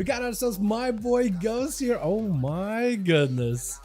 We got ourselves my boy Ghost here. Oh my goodness.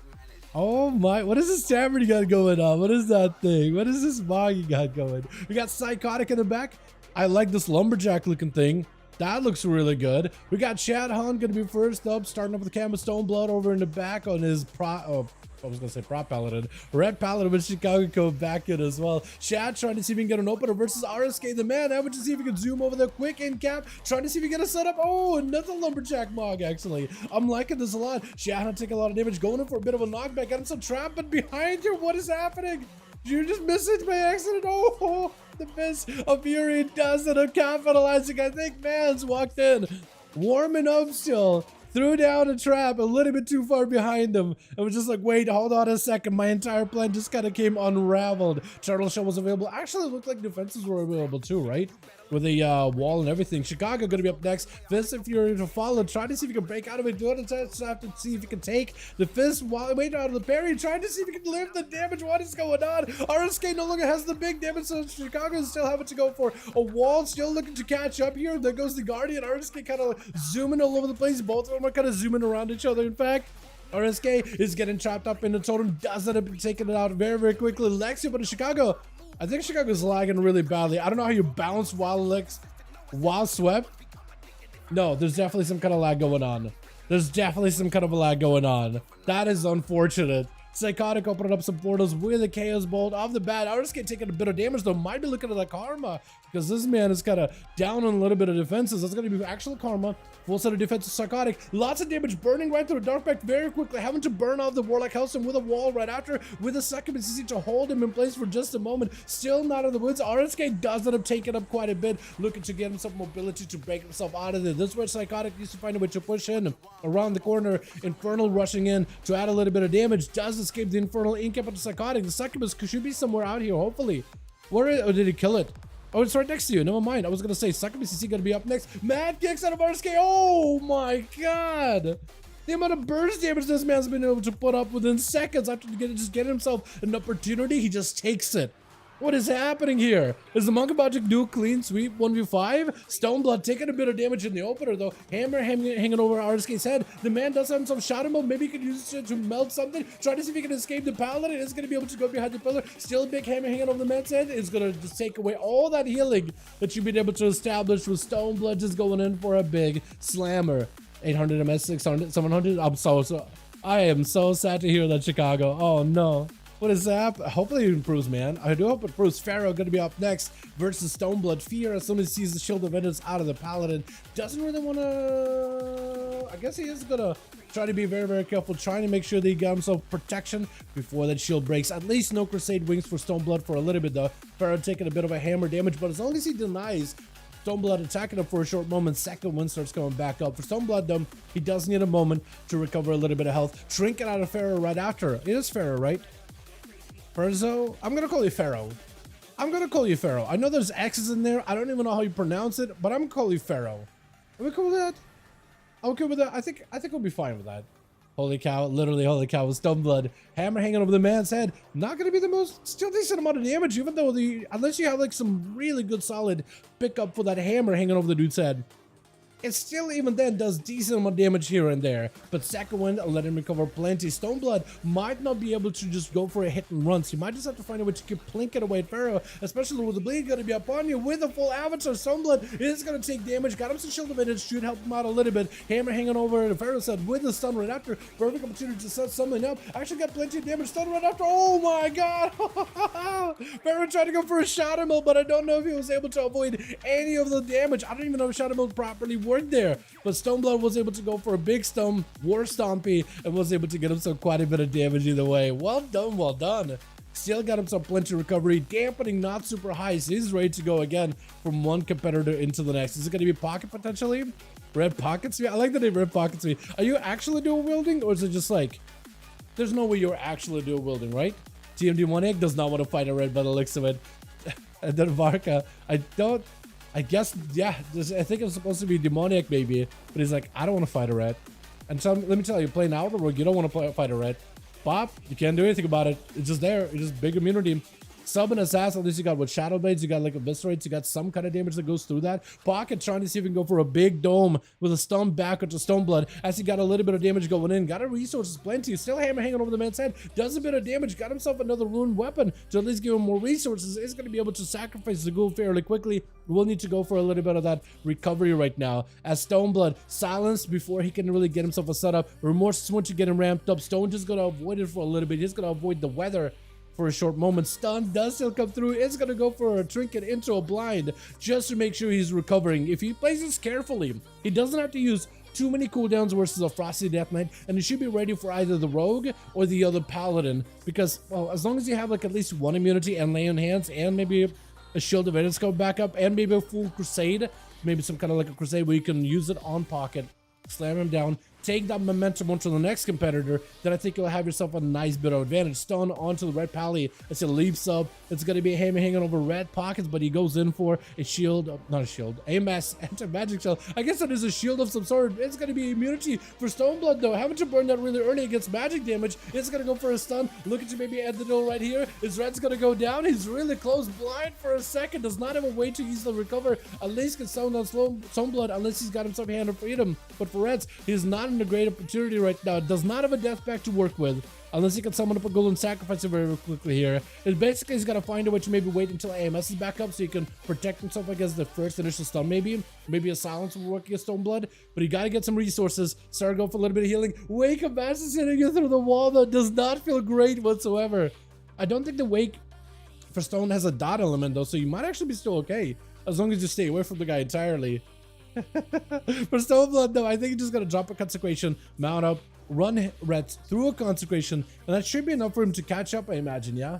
Oh my, what is this stammer you got going on? What is that thing? What is this bog you got going? We got Psychotic in the back. I like this lumberjack looking thing. That looks really good. We got Chad Hunt gonna be first up, starting up with the Cam Stoneblood over in the back on his I was gonna say prop Paladin. Red Paladin with Chicago coming back in as well. Chad trying to see if he can get an opener versus RSK the man. I would just see if he can zoom over the quick in cap. Trying to see if he can get a setup. Oh, another lumberjack mog actually. I'm liking this a lot. Chad taking a lot of damage, going in for a bit of a knockback. Got him some trap, but behind you, what is happening? You just missed it by accident. Oh, the miss of Fury doesn't capitalizing. I think man's walked in, warming up still. Threw down a trap a little bit too far behind him. I was just like, wait, hold on a second. My entire plan just kind of came unraveled. Turtle Shell was available. Actually, it looked like defenses were available too, right? With a wall and everything. Chicago going to be up next. Fist and Fury to follow. Trying to see if he can break out of it. Doing a test to see if he can take the Fist while waiting out of the parry. Trying to see if he can lift the damage. What is going on? RSK no longer has the big damage, so Chicago is still having to go for a wall. Still looking to catch up here. There goes the Guardian. RSK kind of zooming all over the place. Both of them are kind of zooming around each other. In fact, RSK is getting trapped up in the totem. Does end up taking it out very, very quickly. Lexi, but in Chicago, I think Chicago's lagging really badly. I don't know how you bounce while swept. No, there's definitely some kind of lag going on. There's definitely some kind of a lag going on. That is unfortunate. Psychotic opening up some portals with a Chaos Bolt off the bat. RSK taking a bit of damage though. Might be looking at the Karma because this man is kind of down on a little bit of defenses. That's going to be actual Karma. Full set of defenses. Psychotic. Lots of damage burning right through Darkback very quickly. Having to burn off the Warlock Hellstone with a wall right after. With a second CC to hold him in place for just a moment. Still not in the woods. RSK does end up taking up quite a bit. Looking to get himself mobility to break himself out of there. This is where Psychotic needs to find a way to push in around the corner. Infernal rushing in to add a little bit of damage. Does escape the Infernal Incap of the Psychotic. The Succubus should be somewhere out here, hopefully. Where is, or did he kill it? Oh, it's right next to you. Never mind. I was gonna say Succubus CC gonna be up next. Mad kicks out of RSK. Oh my god. The amount of burst damage this man's been able to put up within seconds after just getting himself an opportunity, he just takes it. What is happening here? Is the Monk about to do a clean sweep 1v5? Stoneblood taking a bit of damage in the opener though. Hammer hanging over RSK's head. The man does have some shadow mode. Maybe he could use it to melt something. Try to see if he can escape the Paladin. It's going to be able to go behind the pillar. Still a big hammer hanging over the man's head. It's going to just take away all that healing that you've been able to establish with Stoneblood just going in for a big slammer. 800 MS, 600, 700. I am so sad to hear that, Chicago. Oh no. What is that? Hopefully it improves, man. I do hope it improves. Pharaoh going to be up next versus Stoneblood. Fear, as soon as he sees the Shield of Vengeance out of the Paladin, doesn't really want to... I guess he is going to try to be very, very careful, trying to make sure that he got himself protection before that shield breaks. At least no Crusade Wings for Stoneblood for a little bit, though. Pharaoh taking a bit of a hammer damage, but as long as he denies Stoneblood attacking him for a short moment, second one starts going back up. For Stoneblood, though, he does need a moment to recover a little bit of health. Trinket out of Pharaoh right after. It is Pharaoh, right? Perzo? I'm gonna call you Pharaoh. I'm gonna call you Pharaoh. I know there's X's in there. I don't even know how you pronounce it, but I'm gonna call you Pharaoh. Are we cool with that? I'm okay with that. I think we'll be fine with that. Holy cow, literally holy cow with Stoneblood. Hammer hanging over the man's head. Not gonna be the most, still decent amount of damage, even though unless you have like some really good solid pickup for that hammer hanging over the dude's head. It still, even then, does decent amount of damage here and there. But second one, let him recover plenty. Stoneblood might not be able to just go for a hit and run. So you might just have to find a way to keep plinking away at Pharaoh, especially with the bleed going to be upon you with a full avatar. Stoneblood is going to take damage. Got him some shield of it. Should help him out a little bit. Hammer hanging over, and Pharaoh said with the stun right after. Perfect opportunity to set something up. Actually got plenty of damage. Stun right after. Oh my god. Pharaoh tried to go for a Shadow Mill, but I don't know if he was able to avoid any of the damage. I don't even know if Shadow Mill properly worked there, but Stoneblood was able to go for a big stone war stompy and was able to get himself quite a bit of damage either way. Well done, well done. Still got himself plenty of recovery, dampening not super high, so he's ready to go again from one competitor into the next. Is it going to be Pocket potentially? Red Pockets? Yeah, I like the name Red Pockets. Are you actually dual wielding, or is it just like, there's no way you're actually dual wielding, right? TMD One Egg does not want to fight a red by the looks of it. And then Varka, I guess, yeah, I think it's supposed to be demoniac maybe, but he's like, I don't want to fight a rat. And so let me tell you, playing Outlaw, you don't want to fight a rat. Bob, you can't do anything about it. It's just there. It's just big immunity. Sub and Assassin, at least you got with Shadow Blades, you got like Eviscerates, you got some kind of damage that goes through that. Pocket trying to see if he can go for a big dome with a stun back or to Stone Blood as he got a little bit of damage going in. Got a resources plenty, still hammer hanging over the man's head, does a bit of damage, got himself another ruined weapon to at least give him more resources. Is going to be able to sacrifice the ghoul fairly quickly. We'll need to go for a little bit of that recovery right now as Stone Blood silenced before he can really get himself a setup. Remorse once you get him ramped up. Stone just going to avoid it for a little bit. He's going to avoid the weather for a short moment. Stun does still come through. It's going to go for a trinket into a blind just to make sure he's recovering. If he plays this carefully, he doesn't have to use too many cooldowns versus a Frosty Death Knight, and he should be ready for either the Rogue or the other Paladin, because, well, as long as you have like at least one immunity and lay on hands and maybe a Shield of Endoscope backup and maybe a full Crusade, maybe some kind of like a Crusade where you can use it on Pocket, slam him down, take that momentum onto the next competitor, then I think you'll have yourself a nice bit of advantage. Stun onto the red pally as he leaps up. It's going to be a hammer hanging over red pockets, but he goes in for a shield, not a shield, AMS, anti-magic shell. I guess that is a shield of some sort. It's going to be immunity for Stone Blood though. Having to burn that really early against magic damage. It's going to go for a stun. Looking to maybe end the duel right here. His red's going to go down. He's really close, blind for a second. Does not have a way to easily recover. At least can sound on Stone Blood unless he's got himself hand of freedom. But for Reds, he's not in a great opportunity right now. Does not have a death pack to work with unless he can summon up a golden sacrifice very quickly here. And basically he's got to find a way to maybe wait until AMS is back up so he can protect himself against the first initial stun. Maybe a silence will work against Stone Blood, but you got to get some resources. Start going for a little bit of healing. Wake of Masses hitting you through the wall though does not feel great whatsoever. I don't think the Wake for Stone has a dot element though, so you might actually be still okay as long as you stay away from the guy entirely. For Stone Blood though, I think you're just gonna drop a consecration, mount up, run Reds through a consecration, and that should be enough for him to catch up, I imagine. Yeah,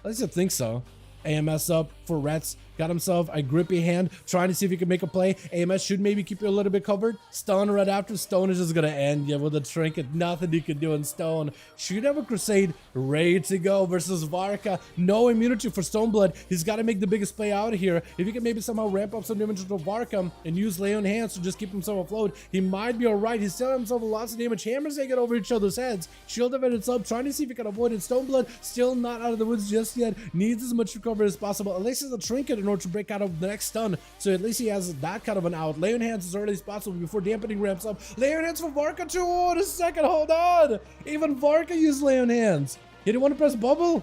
at least I think so. AMS up for Rets, got himself a grippy hand, trying to see if he can make a play. AMS should maybe keep you a little bit covered. Stone right after. Stone is just gonna end you with a trinket. Nothing you can do in Stone. Should have a Crusade ready to go versus Varka. No immunity for Stone Blood. He's got to make the biggest play out of here. If he can maybe somehow ramp up some damage to Varka and use lay on hands to just keep himself afloat, he might be alright. He's still himself a lots of damage. Hammers taking over each other's heads. Shield of it up, trying to see if he can avoid it. Stone Blood still not out of the woods just yet. Needs as much recovery as possible. At least has a trinket in order to break out of the next stun, so at least he has that kind of an out. Lay on hands as early as possible before dampening ramps up. Lay on hands for Varka too. Oh, a second, hold on. Even Varka used lay on hands. He didn't want to press bubble.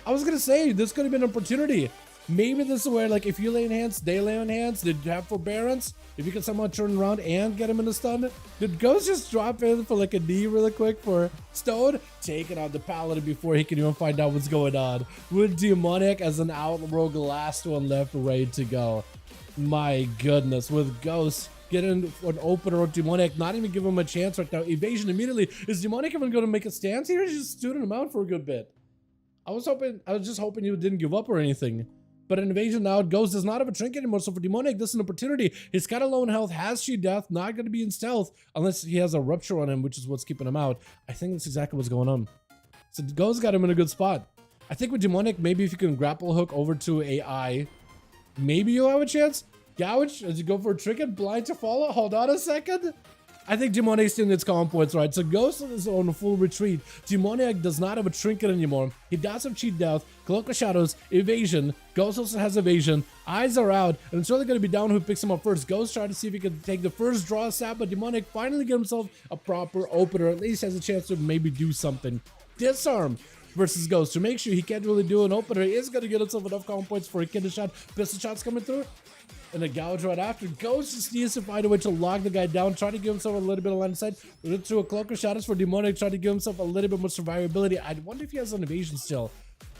I was gonna say this could have been an opportunity. Maybe this is where, like, if you lay on hands, they lay on hands. Did you have forbearance? If you can somehow turn around and get him in the stun. Did Ghost just drop in for like a knee really quick for Stone? Taking out the Paladin before he can even find out what's going on. With Demonic as an Outlaw, last one left, ready to go. My goodness, with Ghost getting an opener of Demonic, not even give him a chance right now. Evasion immediately. Is Demonic even going to make a stance here? He's just studing him out for a good bit. I was just hoping you didn't give up or anything. But an Invasion now, Ghost does not have a trinket anymore, so for Demonic, this is an opportunity. He's got a low in health, has Sheet Death, not going to be in stealth unless he has a Rupture on him, which is what's keeping him out. I think that's exactly what's going on. So Ghost got him in a good spot. I think with Demonic, maybe if you can grapple hook over to AI, maybe you'll have a chance. Gouge, as you go for a trinket, blind to follow. Hold on a second. I think Demoniac still needs calm points, right? So Ghost is on a full retreat. Demoniac does not have a trinket anymore. He does have Cheat Death, Cloak of Shadows, Evasion. Ghost also has Evasion. Eyes are out, and it's really going to be down who picks him up first. Ghost trying to see if he can take the first draw stab, but Demoniac finally get himself a proper opener. At least has a chance to maybe do something. Disarm versus Ghost to make sure he can't really do an opener. He is going to get himself enough calm points for a kidney shot. Pistol shots coming through. And a gouge right after. Ghost just needs to find a way to lock the guy down, try to give himself a little bit of line of sight. Through a Cloak of Shadows for Demonic, trying to give himself a little bit more survivability. I wonder if he has an evasion still.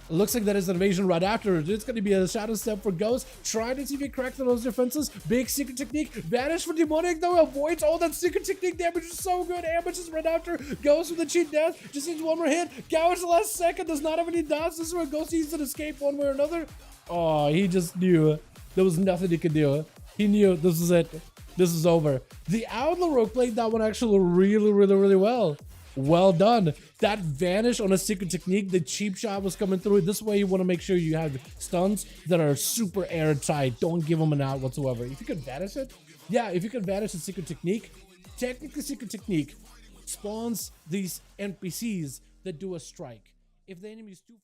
It looks like that is an evasion right after. It's going to be a shadow step for Ghost. Trying to see if he cracks those defenses. Big secret technique. Vanish for Demonic though. Avoids all that secret technique damage. Is so good. Ambush is right after. Ghost with the cheat death. Just needs one more hit. Gouge the last second. Does not have any dots. This is where Ghost needs to escape one way or another. Oh, he just knew. There was nothing he could do. He knew this was it. This is over. The Outlaw Rogue played that one actually really well. Well done. That vanish on a secret technique, the cheap shot was coming through. This way you want to make sure you have stuns that are super airtight. Don't give them an out whatsoever. If you could vanish it, yeah, if you could vanish the secret technique, technically secret technique spawns these NPCs that do a strike. If the enemy is too far